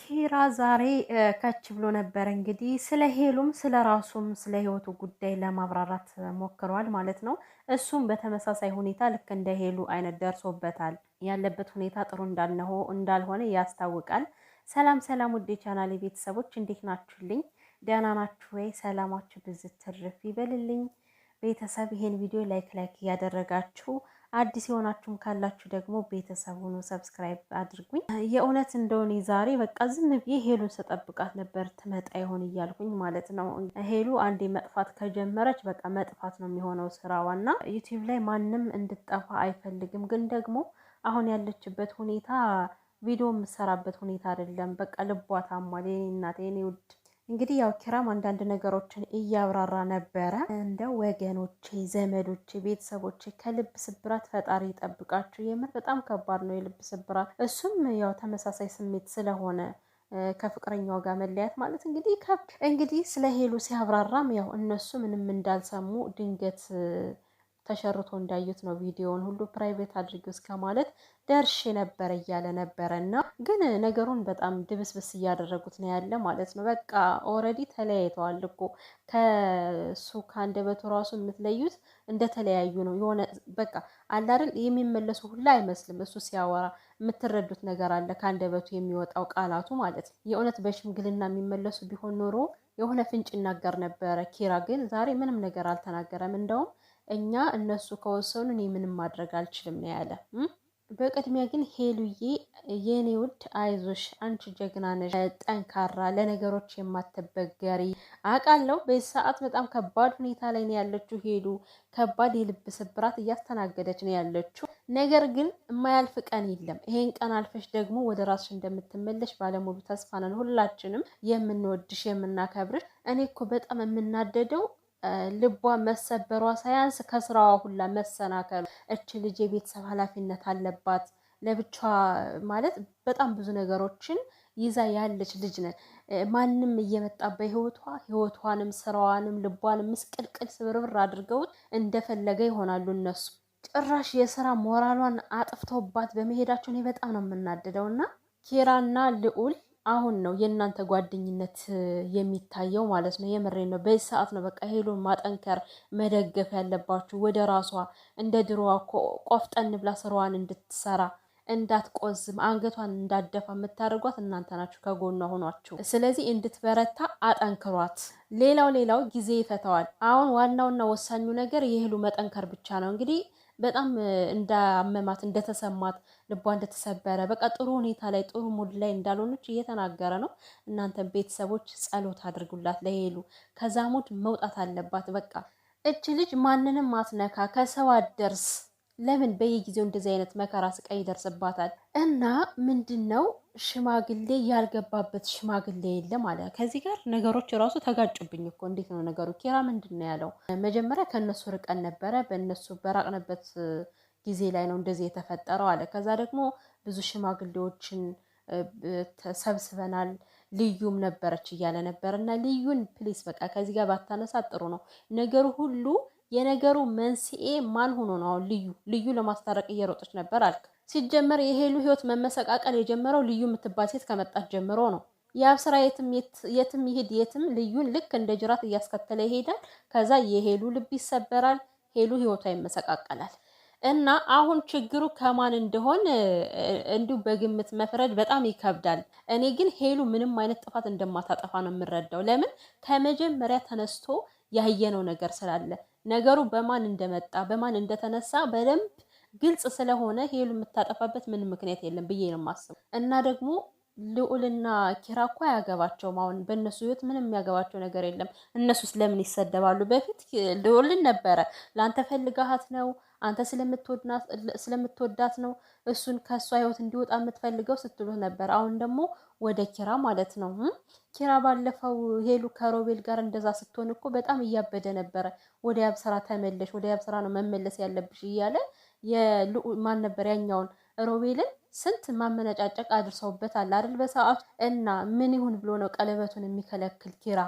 ኪራ ዛሬ ከች ብሎ ነበር። እንግዲህ ስለ ሄሉም ስለ ራሱም ስለ ህይወቱ ጉዳይ ለማብራራት ሞክሯል ማለት ነው። እሱም በተመሳሳይ ሁኔታ ልክ እንደ ሄሉ አይነት ደርሶበታል። ያለበት ሁኔታ ጥሩ እንዳልሆነ ያስታውቃል። ሰላም ሰላም፣ ውዴ ቻናሌ ቤተሰቦች እንዴት ናችሁልኝ? ደህና ናችሁ ወይ? ሰላማችሁ ብዝት ትርፍ ይበልልኝ። ቤተሰብ ይሄን ቪዲዮ ላይክ እያደረጋችሁ አዲስ የሆናችሁም ካላችሁ ደግሞ ቤተሰብ ሆኖ ሰብስክራይብ አድርጉኝ። የእውነት እንደሆነ ዛሬ በቃ ዝም ብዬ ሄሉን ስጠብቃት ነበር ትመጣ ይሆን እያልኩኝ ማለት ነው። ሄሉ አንዴ መጥፋት ከጀመረች በቃ መጥፋት ነው የሚሆነው ስራዋና ዩቲዩብ ላይ ማንም እንድጠፋ አይፈልግም። ግን ደግሞ አሁን ያለችበት ሁኔታ ቪዲዮ የምሰራበት ሁኔታ አይደለም። በቃ ልቧ ታሟል። የኔ እናት የኔ ውድ እንግዲህ ያው ኪራም አንዳንድ ነገሮችን እያብራራ ነበረ። እንደ ወገኖቼ፣ ዘመዶቼ፣ ቤተሰቦቼ ከልብ ስብራት ፈጣሪ ይጠብቃችሁ። የምር በጣም ከባድ ነው የልብ ስብራት። እሱም ያው ተመሳሳይ ስሜት ስለሆነ ከፍቅረኛው ጋር መለያት ማለት እንግዲህ ስለ ሄሉ ሲያብራራም ያው እነሱ ምንም እንዳልሰሙ ድንገት ተሸርቶ እንዳዩት ነው ቪዲዮውን ሁሉ ፕራይቬት አድርገው እስከ ማለት ደርሼ ነበረ እያለ ነበረ። እና ግን ነገሩን በጣም ድብስብስ እያደረጉት ነው ያለ ማለት ነው። በቃ ኦልሬዲ ተለያይተዋል እኮ ከሱ ከአንደበቱ ራሱ የምትለዩት እንደተለያዩ ነው። የሆነ በቃ አለ አይደል የሚመለሱ ሁላ አይመስልም። እሱ ሲያወራ የምትረዱት ነገር አለ ከአንደበቱ የሚወጣው ቃላቱ ማለት ነው። የእውነት በሽምግልና የሚመለሱ ቢሆን ኖሮ የሆነ ፍንጭ ይናገር ነበረ። ኪራ ግን ዛሬ ምንም ነገር አልተናገረም። እንደውም እኛ እነሱ ከወሰኑ እኔ ምንም ማድረግ አልችልም ነው ያለ። በቅድሚያ ግን ሄሉዬ የኔ ውድ አይዞሽ፣ አንቺ ጀግና ነሽ፣ ጠንካራ፣ ለነገሮች የማትበገሪ አውቃለሁ። በዚህ ሰዓት በጣም ከባድ ሁኔታ ላይ ነው ያለችው ሄሉ። ከባድ የልብ ስብራት እያስተናገደች ነው ያለችው። ነገር ግን የማያልፍ ቀን የለም። ይሄን ቀን አልፈሽ ደግሞ ወደ ራስሽ እንደምትመለሽ ባለሙሉ ተስፋ ነን ሁላችንም፣ የምንወድሽ የምናከብርሽ። እኔ እኮ በጣም የምናደደው ልቧ መሰበሯ ሳያንስ ከስራዋ ሁላ መሰናከሉ። እች ልጅ የቤተሰብ ኃላፊነት አለባት ለብቻዋ ማለት በጣም ብዙ ነገሮችን ይዛ ያለች ልጅ ነን። ማንም እየመጣ ህይወቷንም ስራዋንም ልቧንም ምስቅልቅል ስብርብር አድርገውት እንደፈለገ ይሆናሉ እነሱ። ጭራሽ የስራ ሞራሏን አጥፍተውባት በመሄዳቸው እኔ በጣም ነው የምናደደው። እና ኪራና ልዑል አሁን ነው የእናንተ ጓደኝነት የሚታየው ማለት ነው። የምሬን ነው። በዚህ ሰዓት ነው በቃ ሄሉን ማጠንከር መደገፍ ያለባችሁ። ወደ ራሷ እንደ ድሮዋ ቆፍጠን ብላ ስራዋን እንድትሰራ እንዳትቆዝም አንገቷን እንዳደፋ የምታደርጓት እናንተ ናችሁ ከጎኗ ሆኗችሁ። ስለዚህ እንድትበረታ አጠንክሯት። ሌላው ጊዜ ይፈታዋል። አሁን ዋናውና ወሳኙ ነገር የሄሉ መጠንከር ብቻ ነው። እንግዲህ በጣም እንዳመማት እንደተሰማት ልቧ እንደተሰበረ በቃ ጥሩ ሁኔታ ላይ ጥሩ ሙድ ላይ እንዳልሆነች እየተናገረ ነው። እናንተ ቤተሰቦች ጸሎት አድርጉላት ለሄሉ። ከዛ ሙድ መውጣት አለባት። በቃ እች ልጅ ማንንም አትነካ፣ ከሰው አትደርስ። ለምን በየጊዜው እንደዚህ አይነት መከራ ስቃይ ይደርስባታል? እና ምንድነው ሽማግሌ ያልገባበት ሽማግሌ የለም አለ። ከዚህ ጋር ነገሮች ራሱ ተጋጩብኝ እኮ። እንዴት ነው ነገሩ? ኪራ ምንድነው ያለው? መጀመሪያ ከነሱ ርቀን ነበረ፣ በእነሱ በራቅንበት ጊዜ ላይ ነው እንደዚህ የተፈጠረው አለ። ከዛ ደግሞ ብዙ ሽማግሌዎችን ተሰብስበናል፣ ልዩም ነበረች እያለ ነበር። እና ልዩን ፕሊስ በቃ ከዚህ ጋር ባታነሳ ጥሩ ነው። ነገሩ ሁሉ የነገሩ መንስኤ ማን ሆኖ ነው? አሁን ልዩ ለማስታረቅ እየሮጠች ነበር አልክ። ሲጀመር የሄሉ ህይወት መመሰቃቀል የጀመረው ልዩ የምትባል ሴት ከመጣች ጀምሮ ነው። የአብስራ የትም ይሄድ የትም ልዩን ልክ እንደ ጅራት እያስከተለ ይሄዳል። ከዛ የሄሉ ልብ ይሰበራል፣ ሄሉ ህይወቷ ይመሰቃቀላል። እና አሁን ችግሩ ከማን እንደሆን እንዲሁ በግምት መፍረድ በጣም ይከብዳል። እኔ ግን ሄሉ ምንም አይነት ጥፋት እንደማታጠፋ ነው የምረዳው። ለምን ከመጀመሪያ ተነስቶ ያየነው ነገር ስላለ ነገሩ በማን እንደመጣ በማን እንደተነሳ በደንብ ግልጽ ስለሆነ ሄሉ የምታጠፋበት ምንም ምክንያት የለም ብዬ ነው የማስበው። እና ደግሞ ልዑልና ኪራ እኮ አያገባቸውም። አሁን በእነሱ ህይወት ምንም የሚያገባቸው ነገር የለም። እነሱስ ለምን ይሰደባሉ? በፊት ልዑልን ነበረ ለአንተ ፈልጋሃት ነው አንተ ስለምትወዳት ነው እሱን ከእሷ ህይወት እንዲወጣ የምትፈልገው ስትሉህ ነበር። አሁን ደግሞ ወደ ኪራ ማለት ነው። ኪራ ባለፈው ሄሉ ከሮቤል ጋር እንደዛ ስትሆን እኮ በጣም እያበደ ነበረ። ወደ ያብስራ ተመለሽ፣ ወደ ያብስራ ነው መመለስ ያለብሽ እያለ ማን ነበር ያኛውን ሮቤልን ስንት ማመነጫጨቅ አድርሰውበታል አይደል በሰዓቱ። እና ምን ይሁን ብሎ ነው ቀለበቱን የሚከለክል ኪራ?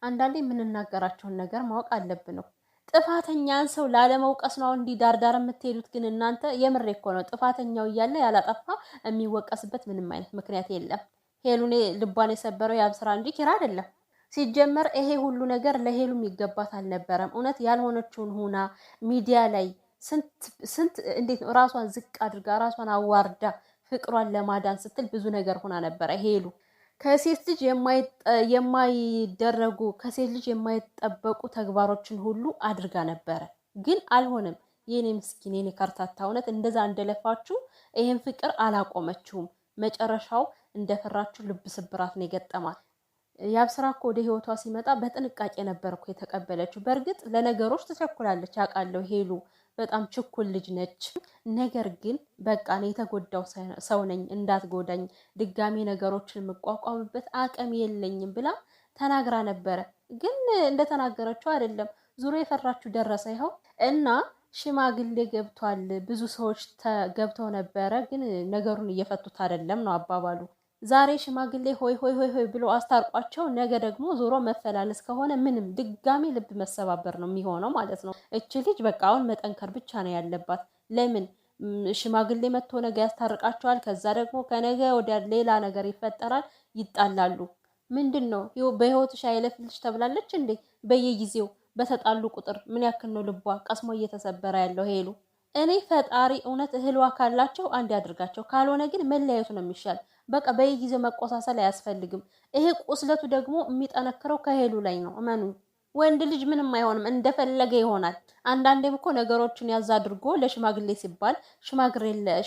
አንዳንዴ የምንናገራቸውን ነገር ማወቅ አለብን ነው። ጥፋተኛን ሰው ላለመውቀስ ነው እንዲህ ዳርዳር የምትሄዱት። ግን እናንተ የምሬ እኮ ነው ጥፋተኛው እያለ ያላጠፋ የሚወቀስበት ምንም አይነት ምክንያት የለም። ሄሉኔ ልቧን የሰበረው ያብ ስራ እንጂ ኪራ አይደለም። ሲጀመር ይሄ ሁሉ ነገር ለሄሉም ይገባት አልነበረም። እውነት ያልሆነችውን ሆና ሚዲያ ላይ ስንት እንዴት ነው ራሷን ዝቅ አድርጋ ራሷን አዋርዳ ፍቅሯን ለማዳን ስትል ብዙ ነገር ሆና ነበረ ሄሉ። ከሴት ልጅ የማይደረጉ ከሴት ልጅ የማይጠበቁ ተግባሮችን ሁሉ አድርጋ ነበረ፣ ግን አልሆነም። የኔ ምስኪን የኔ ከርታታ እውነት እንደዛ እንደለፋችሁ ይሄን ፍቅር አላቆመችውም። መጨረሻው እንደፈራችሁ ልብ ስብራት ነው የገጠማት። ያብ ስራ እኮ ወደ ህይወቷ ሲመጣ በጥንቃቄ ነበር እኮ የተቀበለችው። በእርግጥ ለነገሮች ትቸኩላለች አውቃለሁ፣ ሄሉ በጣም ችኩል ልጅ ነች። ነገር ግን በቃ እኔ የተጎዳው ሰው ነኝ፣ እንዳትጎዳኝ፣ ድጋሚ ነገሮችን የምቋቋምበት አቅም የለኝም ብላ ተናግራ ነበረ። ግን እንደተናገረችው አይደለም፣ ዙሮ የፈራችሁ ደረሰ ይኸው። እና ሽማግሌ ገብቷል፣ ብዙ ሰዎች ገብተው ነበረ፣ ግን ነገሩን እየፈቱት አይደለም ነው አባባሉ። ዛሬ ሽማግሌ ሆይ ሆይ ሆይ ሆይ ብሎ አስታርቋቸው፣ ነገ ደግሞ ዞሮ መፈላለስ ከሆነ ምንም ድጋሚ ልብ መሰባበር ነው የሚሆነው ማለት ነው። እች ልጅ በቃ አሁን መጠንከር ብቻ ነው ያለባት። ለምን ሽማግሌ መጥቶ ነገ ያስታርቃቸዋል። ከዛ ደግሞ ከነገ ወዲያ ሌላ ነገር ይፈጠራል፣ ይጣላሉ። ምንድን ነው በህይወትሽ አይለፍልሽ ተብላለች እንዴ? በየጊዜው በተጣሉ ቁጥር ምን ያክል ነው ልቧ ቀስሞ እየተሰበረ ያለው ሄሉ። እኔ ፈጣሪ እውነት እህልዋ ካላቸው አንድ ያድርጋቸው፣ ካልሆነ ግን መለያየቱ ነው የሚሻል። በቃ በየጊዜው መቆሳሰል አያስፈልግም። ይሄ ቁስለቱ ደግሞ የሚጠነክረው ከሄሉ ላይ ነው። እመኑ፣ ወንድ ልጅ ምንም አይሆንም፣ እንደፈለገ ይሆናል። አንዳንዴም እኮ ነገሮችን ያዝ አድርጎ ለሽማግሌ ሲባል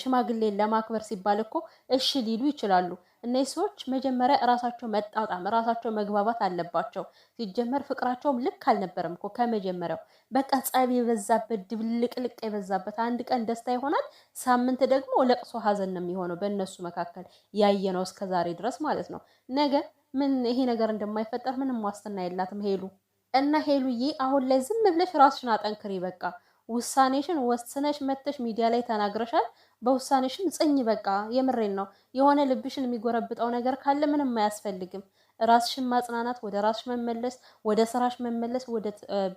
ሽማግሌን ለማክበር ሲባል እኮ እሺ ሊሉ ይችላሉ። እነዚህ ሰዎች መጀመሪያ እራሳቸው መጣጣም እራሳቸው መግባባት አለባቸው። ሲጀመር ፍቅራቸውም ልክ አልነበረም እኮ ከመጀመሪያው። በቃ ጸብ የበዛበት ድብልቅልቅ የበዛበት፣ አንድ ቀን ደስታ ይሆናል፣ ሳምንት ደግሞ ለቅሶ ሀዘን ነው የሚሆነው በእነሱ መካከል ያየነው እስከ ዛሬ ድረስ ማለት ነው። ነገ ምን ይሄ ነገር እንደማይፈጠር ምንም ዋስትና የላትም ሄሉ። እና ሄሉዬ አሁን ላይ ዝም ብለሽ ራስሽን አጠንክሪ። በቃ ውሳኔሽን ወስነሽ መተሽ ሚዲያ ላይ ተናግረሻል። በውሳኔሽን ጽኝ። በቃ የምሬን ነው። የሆነ ልብሽን የሚጎረብጠው ነገር ካለ ምንም አያስፈልግም። ራስሽን ማጽናናት፣ ወደ ራስሽ መመለስ፣ ወደ ስራሽ መመለስ፣ ወደ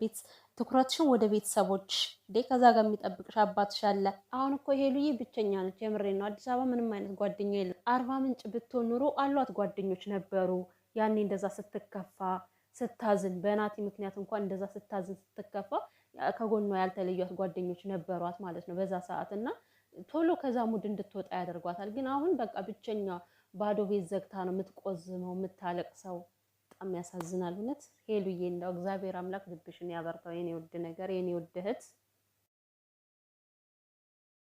ቤት ትኩረትሽን ወደ ቤተሰቦች እንዴ፣ ከዛ ጋር የሚጠብቅሽ አባትሽ አለ። አሁን እኮ ሄሉዬ ብቸኛ ነች። የምሬን ነው። አዲስ አበባ ምንም አይነት ጓደኛ የለም። አርባ ምንጭ ብትሆን ኑሮ አሏት ጓደኞች ነበሩ። ያኔ እንደዛ ስትከፋ ስታዝን በናቲ ምክንያት እንኳን እንደዛ ስታዝን ስትከፋ ከጎኗ ያልተለዩት ጓደኞች ነበሯት ማለት ነው በዛ ሰዓት። እና ቶሎ ከዛ ሙድ እንድትወጣ ያደርጓታል። ግን አሁን በቃ ብቸኛ ባዶ ቤት ዘግታ ነው የምትቆዝመው የምታለቅሰው። በጣም ያሳዝናል እውነት ሄሉዬ። እንደው እግዚአብሔር አምላክ ልብሽን ያበርታው የኔ ውድ ነገር የኔ ውድ እህት።